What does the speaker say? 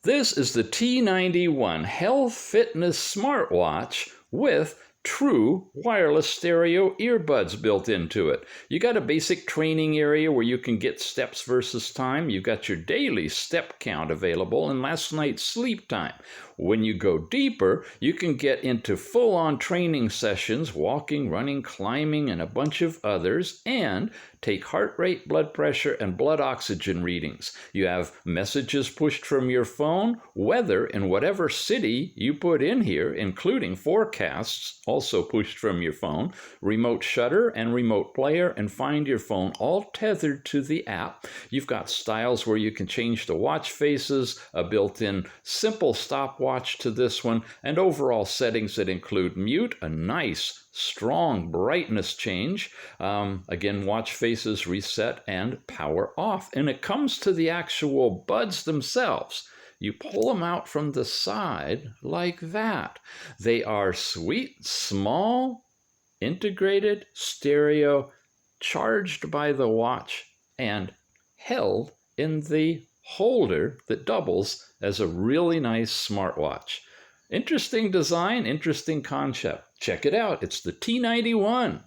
This is the T91 Health Fitness Smartwatch with true wireless stereo earbuds built into it. You got a basic training area where you can get steps versus time. You've got your daily step count available and last night's sleep time. When you go deeper, you can get into full-on training sessions, walking, running, climbing, and a bunch of others, and take heart rate, blood pressure, and blood oxygen readings. You have messages pushed from your phone, weather in whatever city you put in here, including forecasts, also pushed from your phone, remote shutter and remote player, and find your phone, all tethered to the app. You've got styles where you can change the watch faces, a built-in simple stopwatch to this one, and overall settings that include mute, a nice strong brightness change, again watch faces, reset, and power off. And it comes to the actual buds themselves. You pull them out from the side like that. They are sweet, small, integrated stereo, charged by the watch, and held in the holder that doubles as a really nice smartwatch. Interesting design, interesting concept. Check it out. It's the T91.